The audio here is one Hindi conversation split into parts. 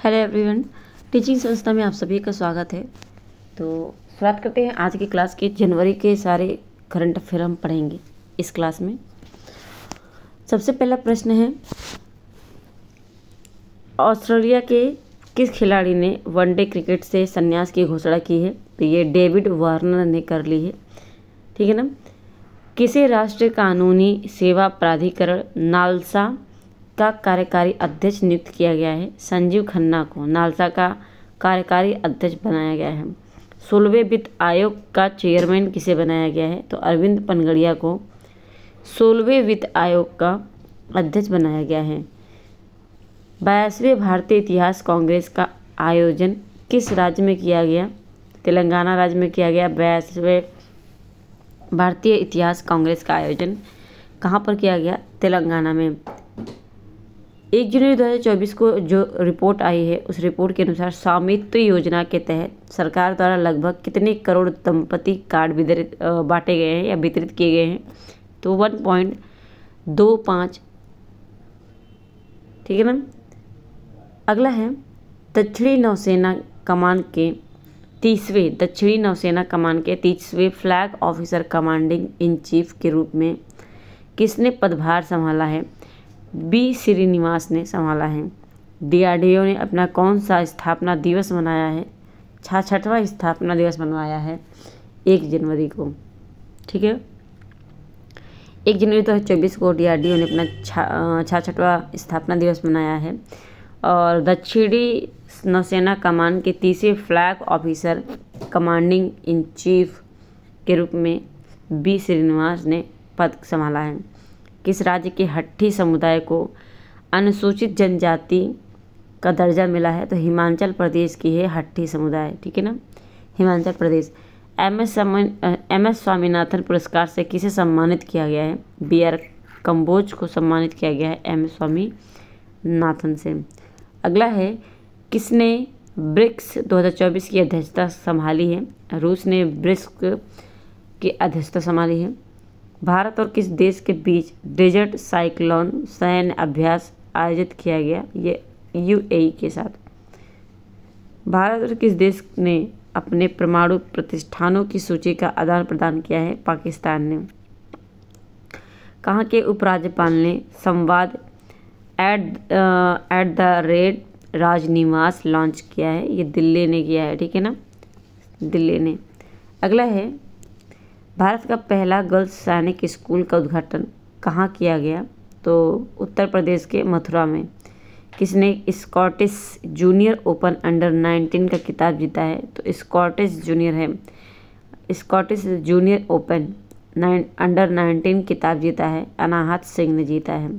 हेलो एवरीवन, टीचिंग संस्था में आप सभी का स्वागत है। तो शुरुआत करते हैं आज की क्लास की। जनवरी के सारे करंट अफेयर हम पढ़ेंगे इस क्लास में। सबसे पहला प्रश्न है, ऑस्ट्रेलिया के किस खिलाड़ी ने वनडे क्रिकेट से संन्यास की घोषणा की है? तो ये डेविड वार्नर ने कर ली है, ठीक है ना। किसे राष्ट्रीय कानूनी सेवा प्राधिकरण नालसा का कार्यकारी अध्यक्ष नियुक्त किया गया है? संजीव खन्ना को नालसा का कार्यकारी अध्यक्ष बनाया गया है। 16वें वित्त आयोग का चेयरमैन किसे बनाया गया है? तो अरविंद पनगड़िया को 16वें वित्त आयोग का अध्यक्ष बनाया गया है। 22वें भारतीय इतिहास कांग्रेस का आयोजन किस राज्य में किया गया? तेलंगाना राज्य में किया गया। 22वें भारतीय इतिहास कांग्रेस का आयोजन कहाँ पर किया गया? तेलंगाना में। 1 जनवरी 2024 को जो रिपोर्ट आई है उस रिपोर्ट के अनुसार स्वामित्व योजना के तहत सरकार द्वारा लगभग कितने करोड़ दंपति कार्ड बांटे गए हैं या वितरित किए गए हैं? तो 1.25, ठीक है ना। अगला है, दक्षिणी नौसेना कमान के 30वें flag officer commanding in chief के रूप में किसने पदभार संभाला है? बी श्रीनिवास ने संभाला है। डीआरडीओ ने अपना कौन सा स्थापना दिवस मनाया है? 66वां स्थापना दिवस मनवाया है 1 जनवरी को, ठीक है। 1 जनवरी 2024 को डीआरडीओ ने अपना 66वां स्थापना दिवस मनाया है। और दक्षिणी नौसेना कमान के 30वें flag officer commanding in chief के रूप में बी श्रीनिवास ने पद संभाला है। किस राज्य के हट्टी समुदाय को अनुसूचित जनजाति का दर्जा मिला है? तो हिमाचल प्रदेश की है हट्टी समुदाय, ठीक है ना, हिमाचल प्रदेश। एम.एस. स्वामीनाथन पुरस्कार से किसे सम्मानित किया गया है? बी.आर. कंबोज को सम्मानित किया गया है एम.एस. स्वामीनाथन से। अगला है, किसने ब्रिक्स 2024 की अध्यक्षता संभाली है? रूस ने ब्रिक्स की अध्यक्षता संभाली है। भारत और किस देश के बीच डेजर्ट साइक्लोन सैन्य अभ्यास आयोजित किया गया? ये यूएई के साथ। भारत और किस देश ने अपने परमाणु प्रतिष्ठानों की सूची का आदान प्रदान किया है? पाकिस्तान ने। कहाँ के उपराज्यपाल ने Samvad at the rate Rajniwas launch किया है? ये दिल्ली ने किया है, ठीक है ना, दिल्ली ने। अगला है, भारत का पहला गर्ल्स सैनिक स्कूल का उद्घाटन कहाँ किया गया? तो उत्तर प्रदेश के मथुरा में। किसने स्कॉटिश जूनियर ओपन अंडर 19 का खिताब जीता है? तो स्कॉटिश जूनियर ओपन अंडर 19 खिताब जीता है, अनाहत सिंह ने जीता है।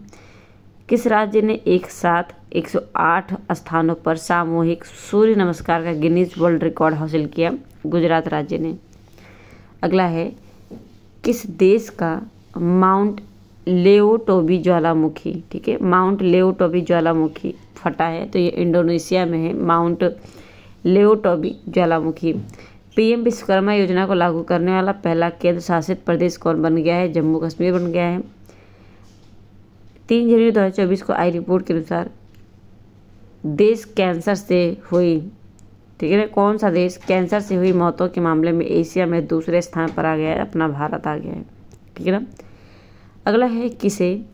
किस राज्य ने एक साथ 108 स्थानों पर सामूहिक सूर्य नमस्कार का गिनीज वर्ल्ड रिकॉर्ड हासिल किया? गुजरात राज्य ने। अगला है, किस देश का माउंट लेओटोबी ज्वालामुखी, ठीक है, माउंट लेओटोबी ज्वालामुखी फटा है? तो ये इंडोनेशिया में है माउंट लेओटोबी ज्वालामुखी। पीएम विश्वकर्मा योजना को लागू करने वाला पहला केंद्र शासित प्रदेश कौन बन गया है? जम्मू कश्मीर बन गया है। 3 जनवरी 2024 को आई रिपोर्ट के अनुसार देश कैंसर से हुई, ठीक है ना, कौन सा देश कैंसर से हुई मौतों के मामले में एशिया में दूसरे स्थान पर आ गया है? अपना भारत आ गया है, ठीक है ना। अगला है, किसे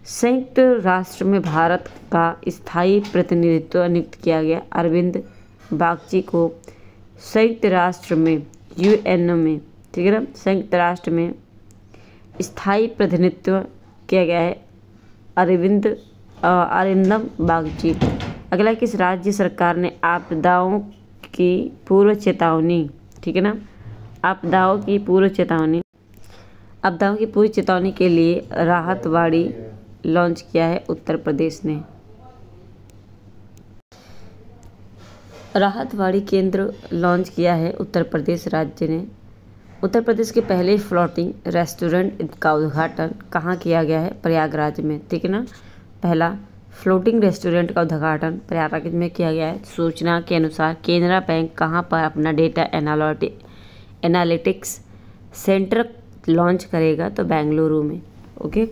संयुक्त राष्ट्र में भारत का स्थायी प्रतिनिधित्व नियुक्त किया गया? अरविंद बागची को संयुक्त राष्ट्र में यूएन में, ठीक है ना, संयुक्त राष्ट्र में स्थायी प्रतिनिधित्व किया गया है अरिंदम बागची। अगला, किस राज्य सरकार ने आपदाओं की पूर्व चेतावनी, ठीक है ना, आपदाओं की पूर्व चेतावनी के लिए राहत वाड़ी लॉन्च किया है? उत्तर प्रदेश ने। राहत वाड़ी केंद्र लॉन्च किया है उत्तर प्रदेश राज्य ने। उत्तर प्रदेश के पहले फ्लोटिंग रेस्टोरेंट का उद्घाटन कहाँ किया गया है? प्रयागराज में, ठीक है ना। पहला फ्लोटिंग रेस्टोरेंट का उद्घाटन प्रयागराज में किया गया है। सूचना के अनुसार केनरा बैंक कहाँ पर अपना डेटा एनालिटिक्स सेंटर लॉन्च करेगा? तो बेंगलुरु में, ओके।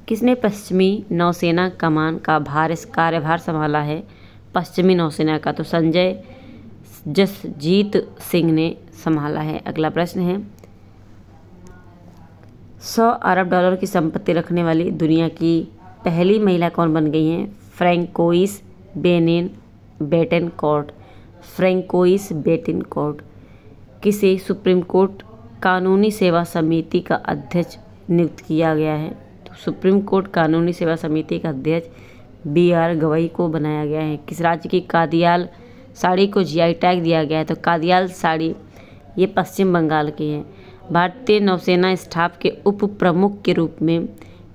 किसने पश्चिमी नौसेना कमान का कार्यभार संभाला है? पश्चिमी नौसेना का? तो संजय जसजीत सिंह ने संभाला है। अगला प्रश्न है, 100 अरब डॉलर की संपत्ति रखने वाली दुनिया की पहली महिला कौन बन गई हैं? फ्रैंकोइस बेटेनकॉर्ट। फ्रैंकोइस बेटेनकॉर्ट। किसे सुप्रीम कोर्ट कानूनी सेवा समिति का अध्यक्ष नियुक्त किया गया है? तो सुप्रीम कोर्ट कानूनी सेवा समिति का अध्यक्ष BR गवई को बनाया गया है। किस राज्य की कादियाल साड़ी को GI टैग दिया गया है? तो कादियाल साड़ी ये पश्चिम बंगाल की है। भारतीय नौसेना स्टाफ के उप प्रमुख के रूप में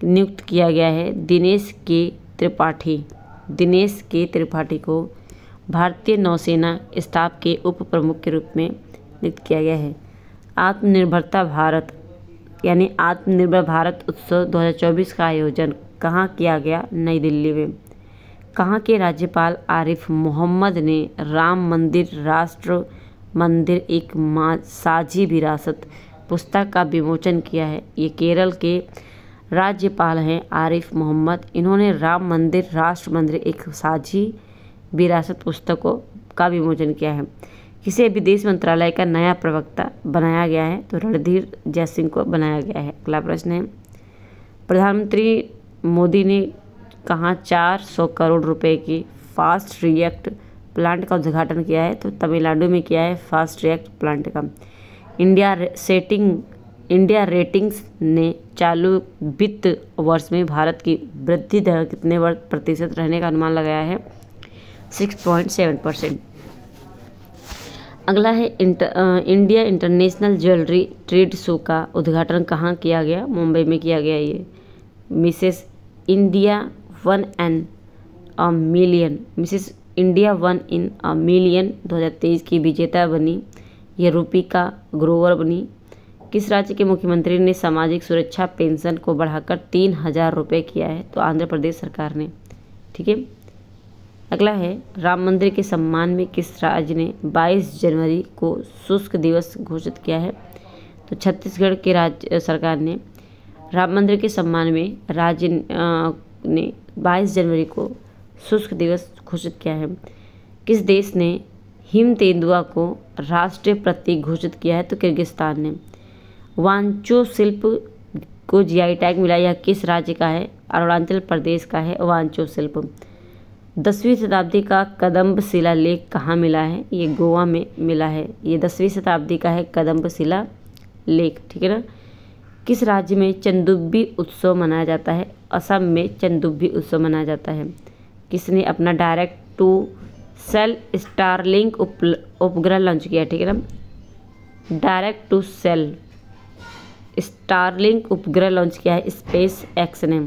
नियुक्त किया गया है दिनेश के त्रिपाठी। दिनेश के त्रिपाठी को भारतीय नौसेना स्टाफ के उप प्रमुख के रूप में नियुक्त किया गया है। आत्मनिर्भरता भारत यानी आत्मनिर्भर भारत उत्सव 2024 का आयोजन कहाँ किया गया? नई दिल्ली में। कहाँ के राज्यपाल आरिफ मोहम्मद ने राम मंदिर राष्ट्र मंदिर एक साझी विरासत पुस्तक का विमोचन किया है? ये केरल के राज्यपाल हैं आरिफ मोहम्मद। इन्होंने राम मंदिर राष्ट्र मंदिर एक साझी विरासत पुस्तकों का विमोचन किया है। किसे विदेश मंत्रालय का नया प्रवक्ता बनाया गया है? तो रणधीर जयसिंह को बनाया गया है। अगला प्रश्न है, प्रधानमंत्री मोदी ने कहाँ 400 करोड़ रुपए की फास्ट रिएक्ट प्लांट का उद्घाटन किया है? तो तमिलनाडु में किया है फास्ट रिएक्ट प्लांट का। इंडिया रेटिंग्स ने चालू वित्त वर्ष में भारत की वृद्धि दर कितने प्रतिशत रहने का अनुमान लगाया है? 6.7%। अगला है India international jewellery trade show का उद्घाटन कहाँ किया गया? मुंबई में किया गया। ये Mrs India 1 in a million 2023 की विजेता बनी। ये रूपिका ग्रोवर बनी। किस राज्य के मुख्यमंत्री ने सामाजिक सुरक्षा पेंशन को बढ़ाकर 3,000 रुपये किया है? तो आंध्र प्रदेश सरकार ने। ठीक है। अगला है, राम मंदिर के सम्मान में किस राज्य ने 22 जनवरी को शुष्क दिवस घोषित किया है? तो छत्तीसगढ़ के राज्य सरकार ने राम मंदिर के सम्मान में राज्य ने 22 जनवरी को शुष्क दिवस घोषित किया है। किस देश ने हिम तेंदुआ को राष्ट्रीय प्रतीक घोषित किया है? तो किर्गिस्तान ने। वांचो शिल्प को GI टैग मिला, यह किस राज्य का है? अरुणाचल प्रदेश का है वांचो शिल्प। 10वीं शताब्दी का कदम्ब शिलालेख कहाँ मिला है? ये गोवा में मिला है। ये 10वीं शताब्दी का है कदम्ब शिला लेख। ठीक है ना। किस राज्य में चंदुब्बी उत्सव मनाया जाता है? असम में चंदुब्बी उत्सव मनाया जाता है। किसने अपना डायरेक्ट टू सेल स्टारलिंक उपग्रह लॉन्च किया? ठीक है ना। डायरेक्ट टू सेल स्टारलिंक उपग्रह लॉन्च किया है स्पेस एक्स ने।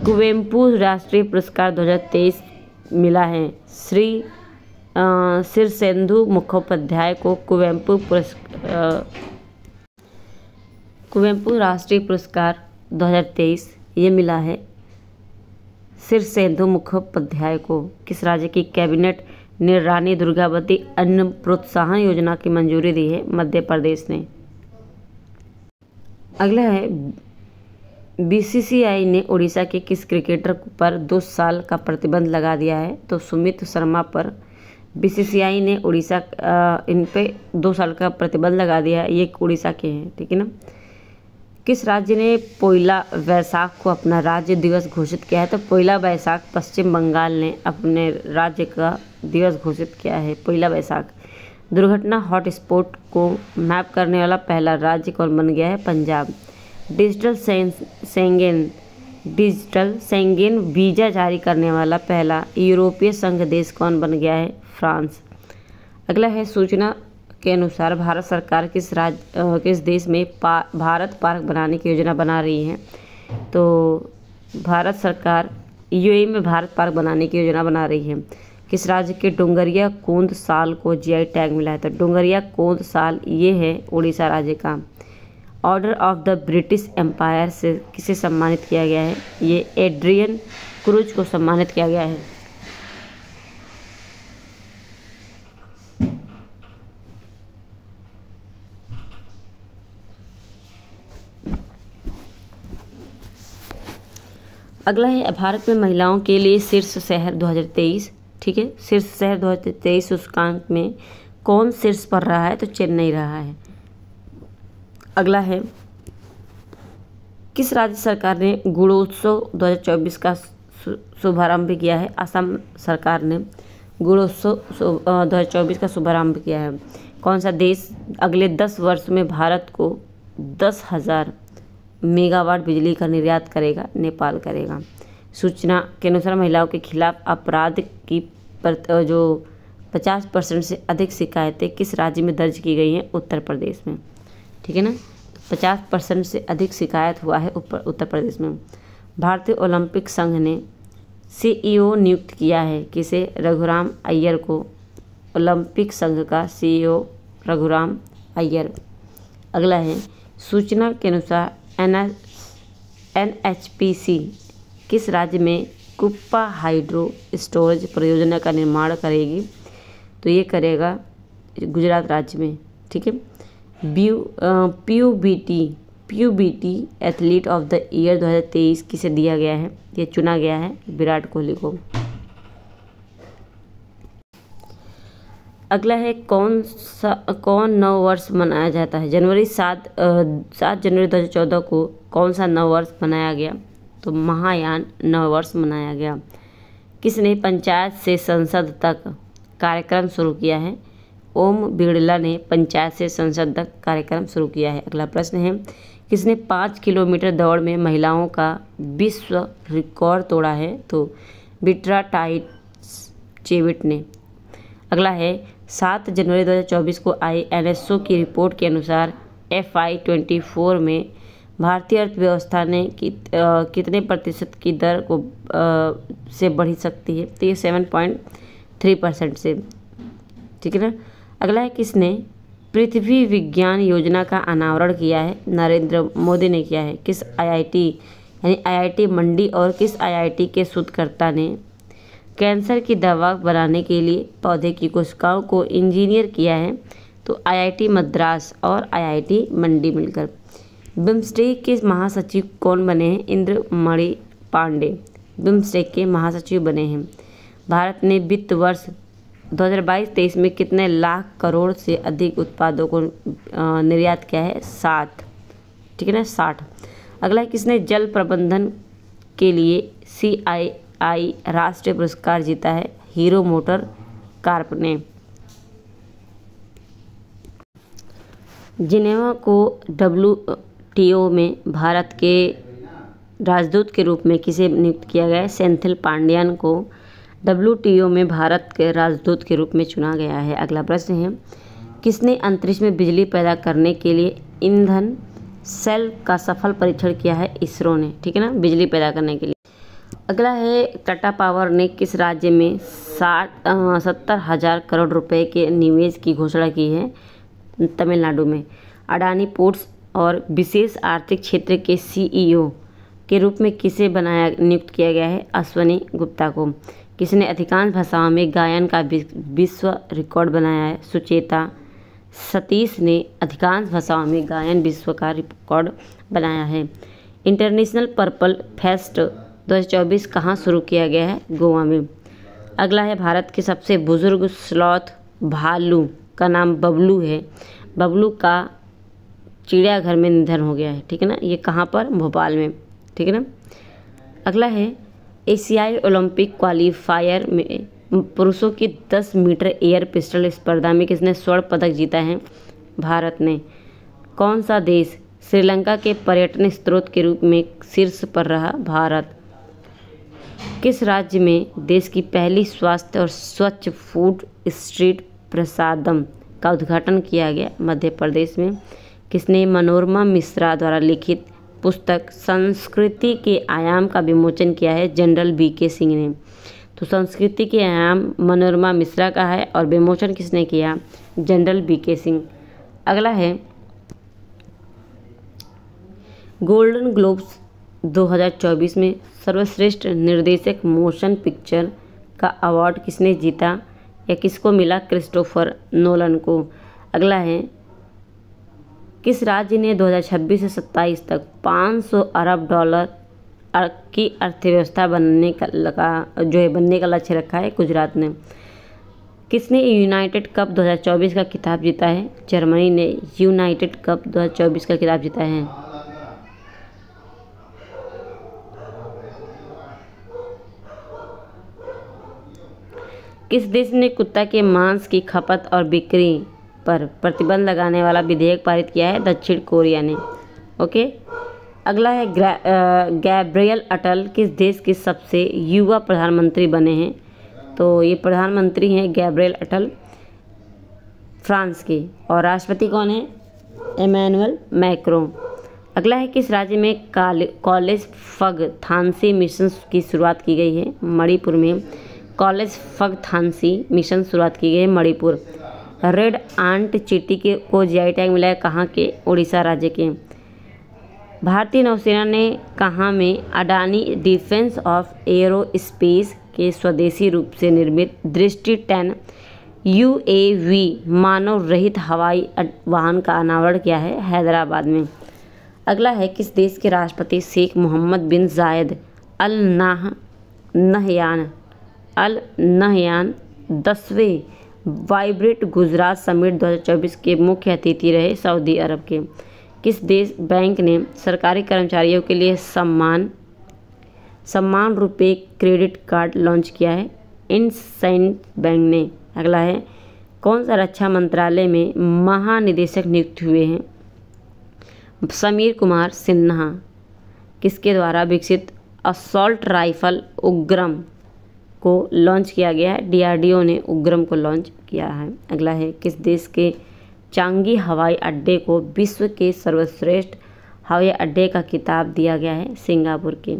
कुवेम्पू राष्ट्रीय पुरस्कार 2023 मिला है श्री शीर्षेंदु मुखोपाध्याय को। कुवेम्पू राष्ट्रीय पुरस्कार 2023 ये मिला है शीर्षेंदु मुखोपाध्याय को। किस राज्य की कैबिनेट ने रानी दुर्गावती अन्न प्रोत्साहन योजना की मंजूरी दी है? मध्य प्रदेश ने। अगला है, BCCI ने उड़ीसा के किस क्रिकेटर पर 2 साल का प्रतिबंध लगा दिया है? तो सुमित शर्मा पर BCCI ने उड़ीसा इन पे 2 साल का प्रतिबंध लगा दिया है। ये उड़ीसा के हैं। ठीक है ना। किस राज्य ने पोइला वैसाख को अपना राज्य दिवस घोषित किया है? तो पोइला वैसाख पश्चिम बंगाल ने अपने राज्य का दिवस घोषित किया है, पोइला वैसाख। दुर्घटना हॉटस्पॉट को मैप करने वाला पहला राज्य कौन बन गया है? पंजाब। डिजिटल सेंगेन वीज़ा जारी करने वाला पहला यूरोपीय संघ देश कौन बन गया है? फ्रांस। अगला है, सूचना के अनुसार भारत सरकार किस देश में भारत पार्क बनाने की योजना बना रही है? तो भारत सरकार UAE में भारत पार्क बनाने की योजना बना रही है। किस राज्य के डोंगरिया कोंद साल को GI टैग मिला है? तो डोंगरिया कोंद साल ये है उड़ीसा राज्य का। Order of the British empire से किसे सम्मानित किया गया है? ये एड्रियन क्रूज को सम्मानित किया गया है। अगला है, भारत में महिलाओं के लिए शीर्ष शहर 2023। ठीक है। शीर्ष शहर 2023 सूचकांक में कौन शीर्ष पर रहा है? तो चेन्नई रहा है। अगला है, किस राज्य सरकार ने गुणोत्सव 2024 का शुभारंभ किया है? असम सरकार ने गुणोत्सव 2024 का शुभारंभ किया है। कौन सा देश अगले 10 वर्ष में भारत को 10,000 मेगावाट बिजली का निर्यात करेगा? नेपाल करेगा। सूचना के अनुसार महिलाओं के खिलाफ अपराध की जो 50% से अधिक शिकायतें किस राज्य में दर्ज की गई हैं? उत्तर प्रदेश में, ठीक है ना। 50% से अधिक शिकायत हुआ है उत्तर प्रदेश में। भारतीय ओलंपिक संघ ने CEO नियुक्त किया है किसे? रघुराम अय्यर को। ओलंपिक संघ का CEO रघुराम अय्यर। अगला है, सूचना के अनुसार NHPC किस राज्य में कुप्पा हाइड्रो स्टोरेज परियोजना का निर्माण करेगी? तो ये करेगा गुजरात राज्य में, ठीक है। PUBT athlete of the year 2023 किसे दिया गया है? ये चुना गया है विराट कोहली को। अगला है, कौन नव वर्ष मनाया जाता है? 7 जनवरी 2014 को कौन सा नव वर्ष मनाया गया? तो महायान नव वर्ष मनाया गया। किसने पंचायत से संसद तक कार्यक्रम शुरू किया है? ओम बिड़ला ने पंचायत से संसद तक कार्यक्रम शुरू किया है। अगला प्रश्न है, किसने 5 किलोमीटर दौड़ में महिलाओं का विश्व रिकॉर्ड तोड़ा है? तो बिट्रा टाइटचेविट ने। अगला है, 7 जनवरी 2024 को आई NSO की रिपोर्ट के अनुसार FY24 में भारतीय अर्थव्यवस्था ने कितने प्रतिशत की दर को से बढ़ सकती है? तो ये 7.3% से, ठीक है ना। अगला है, किसने पृथ्वी विज्ञान योजना का अनावरण किया है? नरेंद्र मोदी ने किया है। किस IIT यानी IIT मंडी और किस IIT के शोधकर्ता ने कैंसर की दवा बनाने के लिए पौधे की कोशिकाओं को इंजीनियर किया है? तो IIT मद्रास और IIT मंडी मिलकर। बिम्स्टेक के महासचिव कौन बने हैं? इंद्रमणि पांडे बिम्स्टेक के महासचिव बने हैं। भारत ने वित्त वर्ष 2022-23 में कितने लाख करोड़ से अधिक उत्पादों को निर्यात किया है? 60, ठीक है ना, 60। अगला है, किसने जल प्रबंधन के लिए CII राष्ट्रीय पुरस्कार जीता है? हीरो मोटर कार्प ने। जिनेवा को WTO में भारत के राजदूत के रूप में किसे नियुक्त किया गया है? सेंथिल पांड्यान को WTO में भारत के राजदूत के रूप में चुना गया है। अगला प्रश्न है, किसने अंतरिक्ष में बिजली पैदा करने के लिए ईंधन सेल का सफल परीक्षण किया है? इसरो ने, ठीक है ना, बिजली पैदा करने के लिए। अगला है, टाटा पावर ने किस राज्य में 70,000 करोड़ रुपए के निवेश की घोषणा की है? तमिलनाडु में। अडानी पोर्ट्स और विशेष आर्थिक क्षेत्र के CEO के रूप में किसे नियुक्त किया गया है? अश्वनी गुप्ता को। किसने अधिकांश भाषाओं में गायन का विश्व रिकॉर्ड बनाया है? सुचेता सतीश ने अधिकांश भाषाओं में गायन विश्व का रिकॉर्ड बनाया है। इंटरनेशनल पर्पल फेस्ट 2024 कहाँ शुरू किया गया है? गोवा में। अगला है, भारत के सबसे बुजुर्ग स्लॉथ भालू का नाम बबलू है। बबलू का चिड़ियाघर में निधन हो गया है, ठीक है ना। ये कहाँ पर? भोपाल में, ठीक है ना। अगला है, एशियाई ओलंपिक क्वालिफायर में पुरुषों की 10 मीटर एयर पिस्टल स्पर्धा में किसने स्वर्ण पदक जीता है? भारत ने। कौन सा देश श्रीलंका के पर्यटन स्रोत के रूप में शीर्ष पर रहा? भारत। किस राज्य में देश की पहली स्वास्थ्य और स्वच्छ फूड स्ट्रीट प्रसादम का उद्घाटन किया गया? मध्य प्रदेश में। किसने मनोरमा मिश्रा द्वारा लिखित पुस्तक संस्कृति के आयाम का विमोचन किया है? जनरल BK सिंह ने। तो संस्कृति के आयाम मनोरमा मिश्रा का है और विमोचन किसने किया? General BK Singh. अगला है, गोल्डन ग्लोब्स 2024 में सर्वश्रेष्ठ निर्देशक मोशन पिक्चर का अवार्ड किसने जीता या किसको मिला? क्रिस्टोफर नोलन को। अगला है, किस राज्य ने 2026 से 27 तक $500 अरब की अर्थव्यवस्था बनने का लक्ष्य रखा है गुजरात ने। किसने यूनाइटेड कप 2024 का खिताब जीता है? जर्मनी ने यूनाइटेड कप 2024 का खिताब जीता है। किस देश ने कुत्ता के मांस की खपत और बिक्री पर प्रतिबंध लगाने वाला विधेयक पारित किया है? दक्षिण कोरिया ने। ओके, अगला है गैब्रियल अटल किस देश के सबसे युवा प्रधानमंत्री बने हैं? तो ये प्रधानमंत्री हैं गैब्रियल अटल, फ्रांस के। और राष्ट्रपति कौन है? Emmanuel Macron. अगला है किस राज्य में कॉलेज फग थानसी मिशन की शुरुआत की गई है? मणिपुर में कॉलेज फग थानसी मिशन शुरुआत की गई है मणिपुर। रेड आंट चींटी को जीआई टैग मिला है कहाँ के? उड़ीसा राज्य के। भारतीय नौसेना ने कहाँ में अडानी डिफेंस ऑफ एरोस्पेस के स्वदेशी रूप से निर्मित दृष्टि 10 UAV मानव रहित हवाई वाहन का अनावरण किया है? हैदराबाद में। अगला है किस देश के राष्ट्रपति Sheikh Mohammed bin Zayed Al Nahyan 10वें वाइब्रेंट गुजरात समिट 2024 के मुख्य अतिथि रहे? सऊदी अरब के। किस देश बैंक ने सरकारी कर्मचारियों के लिए सम्मान रुपये क्रेडिट कार्ड लॉन्च किया है? इंडसइंड बैंक ने। अगला है कौन सा रक्षा मंत्रालय में महानिदेशक नियुक्त हुए हैं? समीर कुमार सिन्हा। किसके द्वारा विकसित असॉल्ट राइफल उग्रम को लॉन्च किया गया है? DRDO ने उग्रम को लॉन्च किया है। अगला है किस देश के चांगी हवाई अड्डे को विश्व के सर्वश्रेष्ठ हवाई अड्डे का खिताब दिया गया है? सिंगापुर के।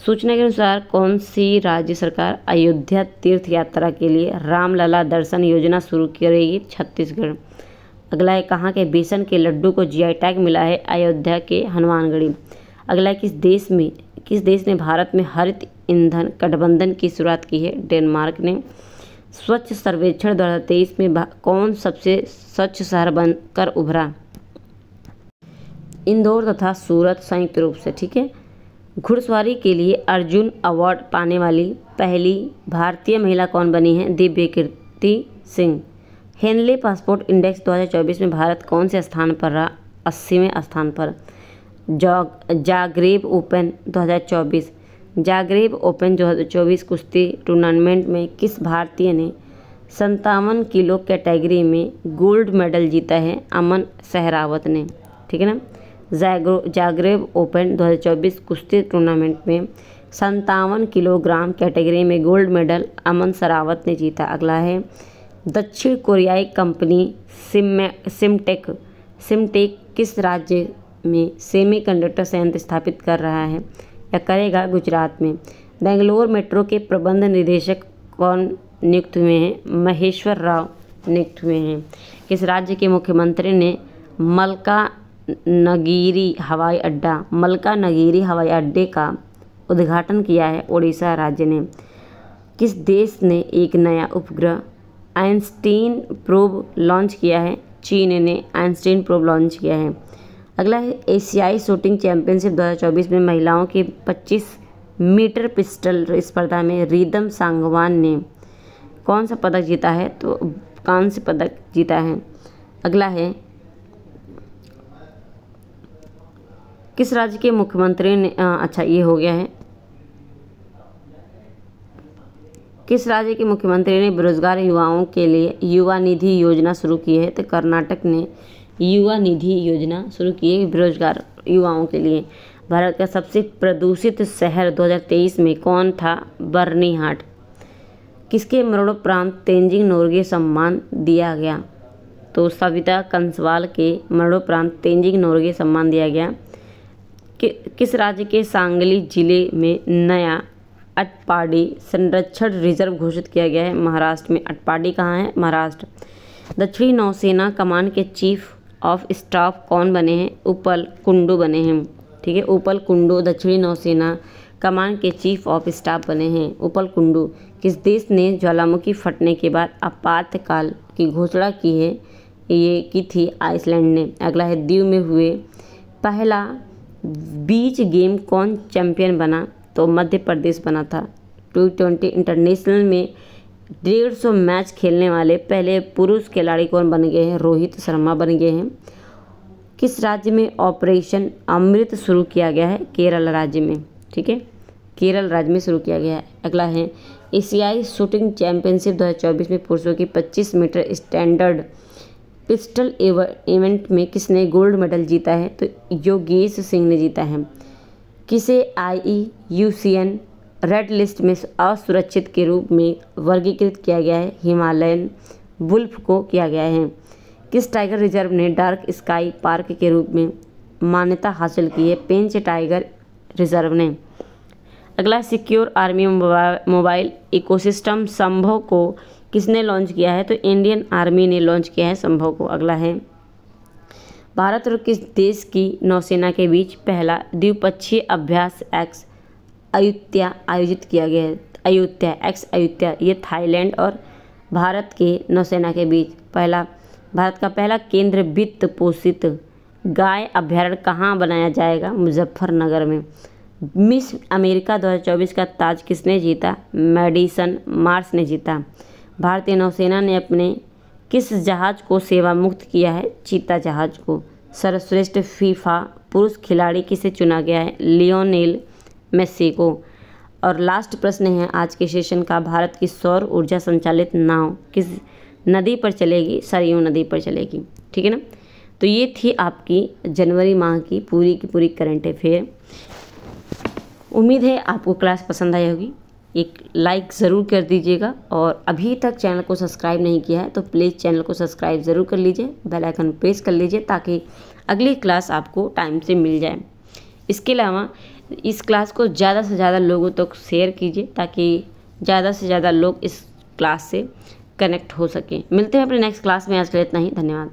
सूचना के अनुसार कौन सी राज्य सरकार अयोध्या तीर्थ यात्रा के लिए रामलला दर्शन योजना शुरू करेगी? छत्तीसगढ़। अगला है कहाँ के बेसन के लड्डू को जीआई टैग मिला है? अयोध्या के हनुमानगढ़ी। अगला है किस देश ने भारत में हरित ईंधन गठबंधन की शुरुआत की है? डेनमार्क ने। स्वच्छ सर्वेक्षण 2023 में कौन सबसे स्वच्छ शहर बनकर उभरा? इंदौर तथा सूरत संयुक्त रूप से। ठीक है। घुड़सवारी के लिए अर्जुन अवार्ड पाने वाली पहली भारतीय महिला कौन बनी है? दिव्य कीर्ति सिंह। हेनले पासपोर्ट इंडेक्स 2024 में भारत कौन से स्थान पर रहा? 80वें स्थान पर। जागरेब ओपन 2024 जागरेब ओपन 2024 कुश्ती टूर्नामेंट में किस भारतीय ने 57 किलो कैटेगरी में गोल्ड मेडल जीता है? अमन सहरावत ने। ठीक है ना। जागरेब ओपन 2024 कुश्ती टूर्नामेंट में 57 किलोग्राम कैटेगरी में गोल्ड मेडल अमन सहरावत ने जीता। अगला है दक्षिण कोरियाई कंपनी सिमटेक किस राज्य में सेमीकंडक्टर संयंत्र स्थापित कर रहा है या करेगा? गुजरात में। बेंगलोर मेट्रो के प्रबंध निदेशक कौन नियुक्त हुए हैं? महेश्वर राव नियुक्त हुए हैं। किस राज्य के मुख्यमंत्री ने मल्कानगिरी हवाई अड्डे का उद्घाटन किया है? उड़ीसा राज्य ने। किस देश ने एक नया उपग्रह आइंस्टीन प्रोब लॉन्च किया है? चीन ने आइंस्टीन प्रोब लॉन्च किया है। अगला है एशियाई शूटिंग चैंपियनशिप 2024 में महिलाओं की 25 मीटर पिस्टल स्पर्धा में रिदम सांगवान ने कौन सा पदक जीता है? तो कांस्य पदक जीता है। अगला है किस राज्य के मुख्यमंत्री ने ये हो गया है। किस राज्य के मुख्यमंत्री ने बेरोजगार युवाओं के लिए युवा निधि योजना शुरू की है? तो कर्नाटक ने युवा निधि योजना शुरू की है बेरोजगार युवाओं के लिए। भारत का सबसे प्रदूषित शहर 2023 में कौन था? बर्निहाट। किसके मरणोपरांत तेंजिंग नोर्गे सम्मान दिया गया? तो सविता कंसवाल के मरणोपरांत तेंजिंग नोर्गे सम्मान दिया गया। किस राज्य के सांगली जिले में नया अटपाडी संरक्षण रिजर्व घोषित किया गया है? महाराष्ट्र में। अटपाडी कहाँ है? महाराष्ट्र। दक्षिणी नौसेना कमान के चीफ ऑफ स्टाफ कौन बने हैं? उपल कुंडू बने हैं। ठीक है। उपल कुंडू दक्षिणी नौसेना कमान के चीफ ऑफ स्टाफ बने हैं उपल कुंडू। किस देश ने ज्वालामुखी फटने के बाद आपातकाल की घोषणा की है? ये की थी आइसलैंड ने। अगला है दीव में हुए पहला बीच गेम कौन चैंपियन बना? तो मध्य प्रदेश बना था। T20 इंटरनेशनल में 150 मैच खेलने वाले पहले पुरुष खिलाड़ी कौन बन गए हैं? रोहित शर्मा बन गए हैं। किस राज्य में ऑपरेशन अमृत शुरू किया गया है? केरल राज्य में। ठीक है, केरल राज्य में शुरू किया गया है। अगला है एशियाई शूटिंग चैंपियनशिप 2024 में पुरुषों की 25 मीटर स्टैंडर्ड पिस्टल इवेंट में किसने गोल्ड मेडल जीता है? तो योगेश सिंह ने जीता है। किसे IUCN रेड लिस्ट में असुरक्षित के रूप में वर्गीकृत किया गया है? हिमालयन वुल्फ को किया गया है। किस टाइगर रिजर्व ने डार्क स्काई पार्क के रूप में मान्यता हासिल की है? पेंच टाइगर रिजर्व ने। अगला सिक्योर आर्मी मोबाइल इकोसिस्टम संभव को किसने लॉन्च किया है? तो इंडियन आर्मी ने लॉन्च किया है संभव को। अगला है भारत और किस देश की नौसेना के बीच पहला द्विपक्षीय अभ्यास एक्स अयुत्या आयोजित किया गया है? अयुत्या ये थाईलैंड और भारत के नौसेना के बीच भारत का पहला केंद्र वित्त पोषित गाय अभ्यारण्य कहाँ बनाया जाएगा? मुजफ्फरनगर में। मिस अमेरिका 2024 का ताज किसने जीता? मैडिसन मार्स ने जीता। भारतीय नौसेना ने अपने किस जहाज को सेवा मुक्त किया है? चीता जहाज को। सर्वश्रेष्ठ फीफा पुरुष खिलाड़ी किसे चुना गया है? लियोनेल मेसी को। और लास्ट प्रश्न है आज के सेशन का, भारत की सौर ऊर्जा संचालित नाव किस नदी पर चलेगी? सरयू नदी पर चलेगी। ठीक है ना। तो ये थी आपकी जनवरी माह की पूरी करंट अफेयर। उम्मीद है आपको क्लास पसंद आई होगी। एक लाइक ज़रूर कर दीजिएगा और अभी तक चैनल को सब्सक्राइब नहीं किया है तो प्लीज़ चैनल को सब्सक्राइब ज़रूर कर लीजिए, बेल आइकन प्रेस कर लीजिए ताकि अगली क्लास आपको टाइम से मिल जाए। इसके अलावा इस क्लास को ज़्यादा से ज़्यादा लोगों तक शेयर कीजिए ताकि ज़्यादा से ज़्यादा लोग इस क्लास से कनेक्ट हो सकें। मिलते हैं अपने नेक्स्ट क्लास में। आज के लिए इतना ही। धन्यवाद।